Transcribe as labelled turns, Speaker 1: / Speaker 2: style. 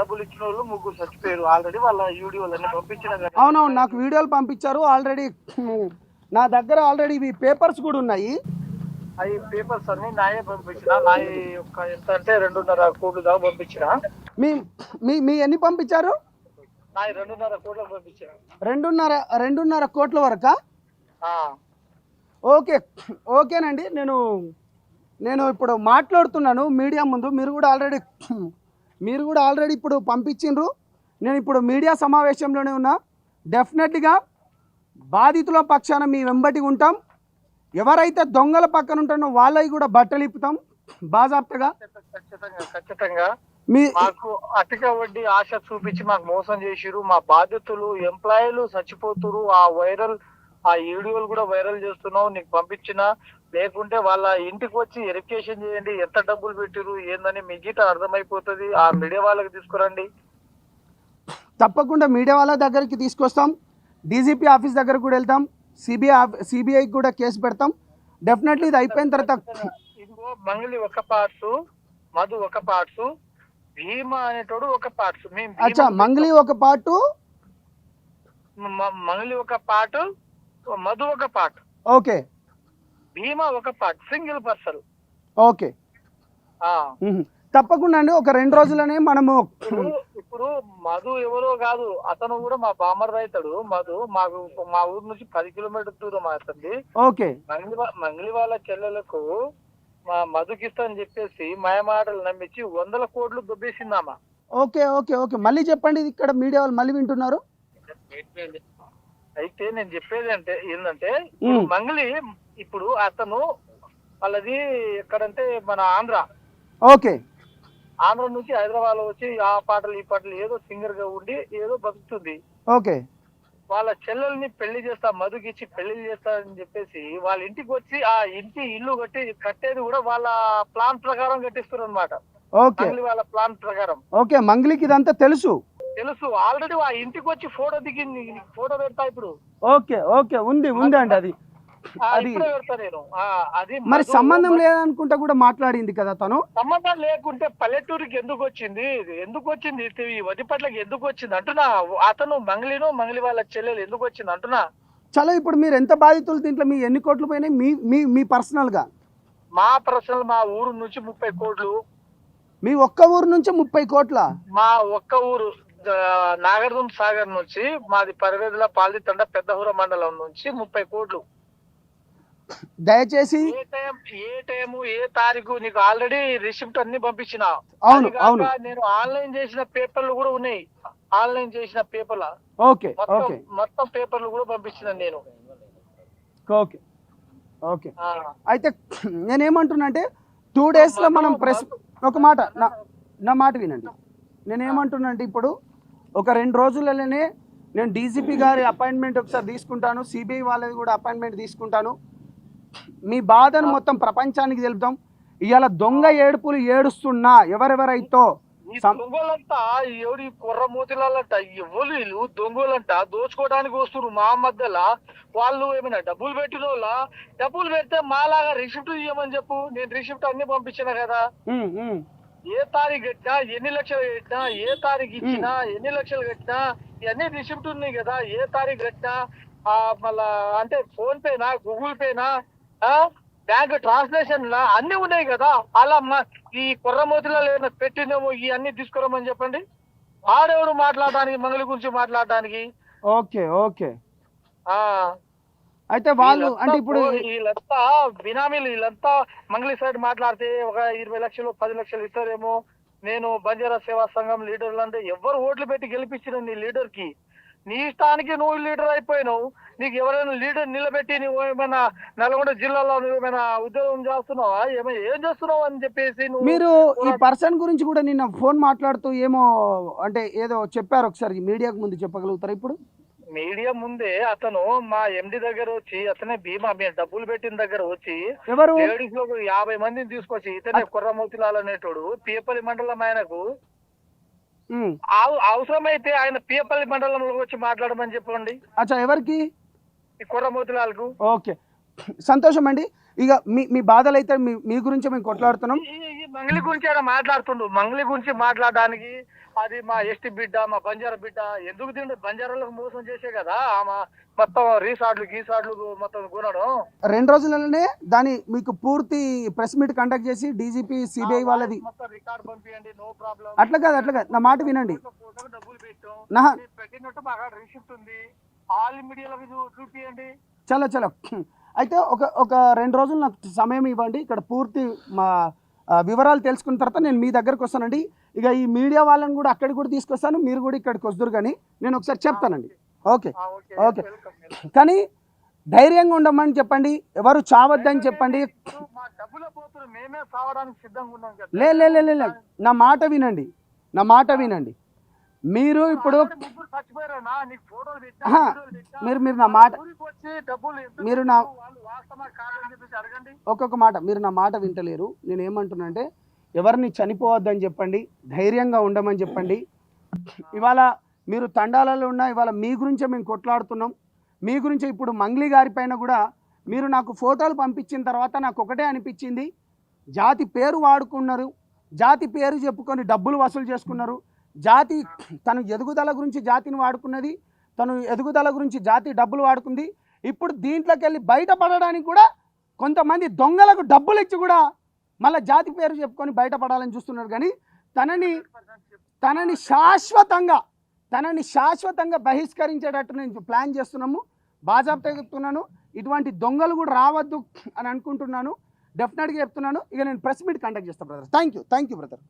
Speaker 1: డబ్బులు ఇచ్చిన వాళ్ళు ముగ్గురు చచ్చిపోయారు ఆల్రెడీ. వాళ్ళ వీడియోలన్నీ పంపించిన.
Speaker 2: అవునవును, నాకు వీడియోలు పంపించారు ఆల్రెడీ. నా దగ్గర ఆల్రెడీ ఇవి పేపర్స్ కూడా ఉన్నాయి.
Speaker 1: అవి పేపర్స్ అన్ని నాయే పంపించిన. నాయ యొక్క ఎంత అంటే 2.5 కోట్లు దాకా పంపించిన.
Speaker 2: మీ మీ మీ ఎన్ని పంపించారు?
Speaker 1: నాయ 2.5 కోట్లకు పంపించిన.
Speaker 2: 2.5 కోట్ల వరకా? ఓకే ఓకేనండి. నేను ఇప్పుడు మాట్లాడుతున్నాను మీడియా ముందు. మీరు కూడా ఆల్రెడీ ఇప్పుడు పంపించిండ్రు. నేను ఇప్పుడు మీడియా సమావేశంలోనే ఉన్నా. డెఫినెట్గా బాధితుల పక్షాన మీ వెంబటి ఉంటాం. ఎవరైతే దొంగల పక్కన ఉంటానో వాళ్ళవి కూడా బట్టలు ఇప్పుతాం బాజాప్తగా.
Speaker 1: ఖచ్చితంగా మాకు అధిక వడ్డీ ఆశ చూపించి మాకు మోసం చేసిరు. మా బాధితులు ఎంప్లాయీలు చచ్చిపోతురు. ఆ వీడియోలు కూడా వైరల్ చేస్తున్నావు, నీకు పంపించిన. లేకుంటే వాళ్ళ ఇంటికి వచ్చి వెరిఫికేషన్ చేయండి, ఎంత డబ్బులు పెట్టిరు ఏందని మీ గీత అర్థమైపోతుంది. ఆ మీడియా వాళ్ళకి తీసుకురండి.
Speaker 2: తప్పకుండా మీడియా వాళ్ళ దగ్గరికి తీసుకొస్తాం. డీజీపీ ఆఫీస్ దగ్గర కూడా వెళ్తాం. సిబిఐకి కూడా కేసు పెడతాం. డెఫినెట్లీ ఇది అయిపోయిన తర్వాత
Speaker 1: ఇదిగో మంగళి ఒక పార్ట్స్, మధు ఒక పార్ట్స్, భీమా అనేటోడు ఒక పార్ట్స్.
Speaker 2: అచ్చా, మంగళి ఒక పార్టు,
Speaker 1: మంగళి ఒక పార్ట్, మధు ఒక పార్ట్.
Speaker 2: ఓకే.
Speaker 1: భీమా ఒక పార్ట్, సింగిల్ పర్సన్.
Speaker 2: ఓకే, తప్పకుండా అండి. ఒక 2 రోజులనే మనము
Speaker 1: ఇప్పుడు మధు ఎవరో కాదు, అతను కూడా మా బామర్ రైతాడు. మధు మా ఊరు నుంచి 10 కిలోమీటర్ దూరం అవుతుంది.
Speaker 2: ఓకే.
Speaker 1: మంగళి వాళ్ళ చెల్లెలకు మా మధుకిస్తా అని చెప్పేసి మాయమాటలు నమ్మించి 100 కోట్లు దొబ్బేసిందామా.
Speaker 2: ఓకే ఓకే ఓకే, మళ్ళీ చెప్పండి. ఇక్కడ మీడియా వాళ్ళు మళ్ళీ వింటున్నారు.
Speaker 1: అయితే నేను చెప్పేది ఏంటంటే మంగళి ఇప్పుడు అతను వాళ్ళది ఎక్కడంటే మన ఆంధ్ర.
Speaker 2: ఓకే.
Speaker 1: ఆంధ్ర నుంచి హైదరాబాద్ లో వచ్చి ఆ పాటలు ఈ పాటలు ఏదో సింగర్ గా ఉండి ఏదో బతుకుతుంది.
Speaker 2: ఓకే.
Speaker 1: వాళ్ళ చెల్లెల్ని పెళ్లి చేస్తా, మధుకిచ్చి పెళ్లి చేస్తా అని చెప్పేసి వాళ్ళ ఇంటికి వచ్చి ఆ ఇల్లు కట్టేది కూడా వాళ్ళ ప్లాన్ ప్రకారం కట్టిస్తారు అనమాట.
Speaker 2: ఓకే.
Speaker 1: వాళ్ళ ప్లాన్ ప్రకారం.
Speaker 2: ఓకే, మంగళికి ఇదంతా తెలుసు.
Speaker 1: ఆల్రెడీ ఆ ఇంటికి వచ్చి ఫోటో దిగింది. ఫోటో పెడతా ఇప్పుడు.
Speaker 2: ఓకే ఓకే, ఉంది అండి. అది
Speaker 1: పెడతా నేను. అది
Speaker 2: మరి సంబంధం లేదనుకుంటా కూడా మాట్లాడింది కదా తను.
Speaker 1: సంబంధం లేకుంటే పల్లెటూరికి ఎందుకు వచ్చింది వదిపట్లకి ఎందుకు వచ్చింది అంటున్నా. అతను మంగళి వాళ్ళ చెల్లెలు ఎందుకు వచ్చింది అంటున్నా.
Speaker 2: చలో, ఇప్పుడు మీరు ఎంత బాధితులు దీంట్లో? మీ ఎన్ని కోట్లు పోయినాయి మీ పర్సనల్ గా?
Speaker 1: మా పర్సనల్ మా ఊరు నుంచి 30 కోట్లు.
Speaker 2: మీ ఒక్క ఊరు నుంచి 30 కోట్ల?
Speaker 1: మా ఒక్క ఊరు నాగర్దుం సాగర్ నుంచి మాది పరివేదుల పాల్దితండ పెద్దహూర మండలం నుంచి 30 కోట్లు.
Speaker 2: దయచేసి
Speaker 1: ఏ టైము ఏ తారీఖు నీకు ఆల్రెడీ రిసిప్ట్ అన్ని పంపించిన.
Speaker 2: అవును,
Speaker 1: నేను ఆన్లైన్ చేసిన పేపర్లు కూడా ఉన్నాయి. ఆన్లైన్ చేసిన పేపర్ల మొత్తం పేపర్లు కూడా పంపించిన నేను.
Speaker 2: Okay okay. అయితే నేనేమంటున్నా అంటే 2 days లో మనం ప్రెస్ ఒక మాట నా మాట వినండి. నేనేమంటున్నా అంటే ఇప్పుడు ఒక 2 రోజులలోనే నేను డీజీపీ గారి అపాయింట్మెంట్ ఒకసారి తీసుకుంటాను, సిబిఐ వాళ్ళది కూడా అపాయింట్మెంట్ తీసుకుంటాను. మీ బాధను మొత్తం ప్రపంచానికి తెలుపుతాం. ఇవాళ దొంగ ఏడుపులు ఏడుస్తున్నా ఎవరెవరైతో
Speaker 1: దొంగలంతా ఎవరి కుర్రమూతిలంట ఎవరు దొంగలంట దోచుకోవడానికి వస్తున్నారు. మా మధ్యలో వాళ్ళు ఏమైనా డబ్బులు పెట్టిన వాళ్ళ? డబ్బులు పెడితే మాలాగా రిసిప్ట్ ఇవ్వమని చెప్పు. నేను రిసిప్ట్ అన్ని పంపించిన కదా. ఏ తారీఖు కట్టినా, ఎన్ని లక్షలు కట్టినా, ఏ తారీఖు ఇచ్చినా, ఎన్ని లక్షలు కట్టినా ఇవన్నీ రిసిప్ట్ ఉన్నాయి కదా. ఏ తారీఖు కట్టినా మళ్ళా అంటే ఫోన్ పేనా, గూగుల్ పేనా, బ్యాంక్ ట్రాన్స్లేషన్ అన్ని ఉన్నాయి కదా. అలా ఈ కుర్రమూతిలో ఏమైనా పెట్టినేమో ఇవన్నీ తీసుకురమని చెప్పండి. వాడెవరు మాట్లాడడానికి, మంగళి గురించి మాట్లాడడానికి?
Speaker 2: Okay okay. అయితే వాళ్ళు అంటే ఇప్పుడు
Speaker 1: వీళ్ళంతా బినామీలు. వీళ్ళంతా మంగళి సైడ్ మాట్లాడితే ఒక 20 లక్షలు 10 లక్షలు ఇస్తారేమో. నేను బంజారా సేవా సంఘం లీడర్లు అంటే ఎవరు ఓట్లు పెట్టి గెలిపించిన నీ లీడర్ కి? నీ ఇష్టానికి నువ్వు లీడర్ అయిపోయినావు. నీకు ఎవరైనా లీడర్ నిలబెట్టి నువ్వు ఏమైనా నల్గొండ జిల్లాలో నువ్వు ఏమైనా ఉద్యోగం చేస్తున్నావా, ఏం చేస్తున్నావు అని చెప్పేసి
Speaker 2: మీరు ఈ పర్సన్ గురించి కూడా నిన్న ఫోన్ మాట్లాడుతూ ఏమో అంటే ఏదో చెప్పారు. ఒకసారి మీడియాకు ముందు చెప్పగలుగుతారా? ఇప్పుడు
Speaker 1: మీడియా ముందే అతను మా ఎండి దగ్గర వచ్చి అతనే భీమా మేము డబ్బులు పెట్టిన దగ్గర వచ్చి
Speaker 2: ఎవరు
Speaker 1: లేడీస్ లో 50 మందిని తీసుకొచ్చి ఇతనే కుర్రమూతిలాల్ అనేటోడు పీపల్లి మండలం ఆయనకు అవసరమైతే ఆయన పీపల్లి మండలంలో వచ్చి మాట్లాడమని చెప్పండి.
Speaker 2: అచ్చా, ఎవరికి?
Speaker 1: కుర్రమూతిలాల్కు.
Speaker 2: ఓకే, సంతోషం అండి. ఇక మీ బాధలు అయితే మీ గురించి మేము కొట్లాడుతున్నాం.
Speaker 1: మంగళి గురించి ఆయన మాట్లాడుతుండు. మంగళి గురించి మాట్లాడడానికి అది మా ఎస్టీ బిడ్డ, మా బంజారా బిడ్డ. ఎందుకు తిండు? బంజారాలకు మోసం చేసే కదా ఆమె మొత్తం రీసార్ట్లు గీసార్ట్లు మొత్తం కొనడం.
Speaker 2: 2 రోజులలోనే దాని మీకు పూర్తి ప్రెస్ మీట్ కండక్ట్ చేసి డీజీపీ సిబిఐ వాళ్ళది
Speaker 1: మొత్తం రికార్డ్ పంపియండి, నో ప్రాబ్లం.
Speaker 2: అట్లా కాదు నా మాట వినండి.
Speaker 1: ఫోటోకి డబ్బులు పెట్టాం,
Speaker 2: నా
Speaker 1: పెట్టినట్టు మాకు రిసిప్ట్ ఉంది, ఆల్ మీడియాలో చూపియండి.
Speaker 2: చలో అయితే ఒక 2 రోజులు నాకు సమయం ఇవ్వండి. ఇక్కడ పూర్తి మా వివరాలు తెలుసుకున్న తర్వాత నేను మీ దగ్గరకు వస్తానండి. ఇక ఈ మీడియా వాళ్ళని కూడా అక్కడికి కూడా తీసుకొస్తాను, మీరు కూడా ఇక్కడికి వస్తారు. కానీ నేను ఒకసారి చెప్తానండి. ఓకే. కానీ ధైర్యంగా ఉండమని చెప్పండి, ఎవరు చావద్దని చెప్పండి. లే నా మాట వినండి. మీరు ఇప్పుడు మీరు నా మాట ఒక్కొక్క మాట మీరు నా మాట వింటలేరు. నేను ఏమంటున్నానంటే ఎవరిని చనిపోవద్దని చెప్పండి, ధైర్యంగా ఉండమని చెప్పండి. ఇవాళ మీరు తండాలలో ఉన్న ఇవాళ మీ గురించే మేము కొట్లాడుతున్నాం. మీ గురించే ఇప్పుడు మంగ్లీ గారి పైన కూడా మీరు నాకు ఫోటోలు పంపించిన తర్వాత నాకు ఒకటే అనిపించింది, జాతి పేరు వాడుకున్నారు, జాతి పేరు చెప్పుకొని డబ్బులు వసూలు చేసుకున్నారు. జాతి తను ఎదుగుదల గురించి జాతిని వాడుకున్నది, తను ఎదుగుదల గురించి జాతి డబ్బులు వాడుకుంది. ఇప్పుడు దీంట్లోకి వెళ్ళి బయటపడడానికి కూడా కొంతమంది దొంగలకు డబ్బులు ఇచ్చి కూడా మళ్ళీ జాతి పేరు చెప్పుకొని బయటపడాలని చూస్తున్నారు. కానీ తనని శాశ్వతంగా బహిష్కరించేటట్టు నేను ప్లాన్ చేస్తున్నాము. బాజాబ్తా చెప్తున్నాను, ఇటువంటి దొంగలు కూడా రావద్దు అని అనుకుంటున్నాను. డెఫినెట్గా చెప్తున్నాను. ఇక నేను ప్రెస్ మీట్ కండక్ట్ చేస్తాను బ్రదర్. Thank you brother.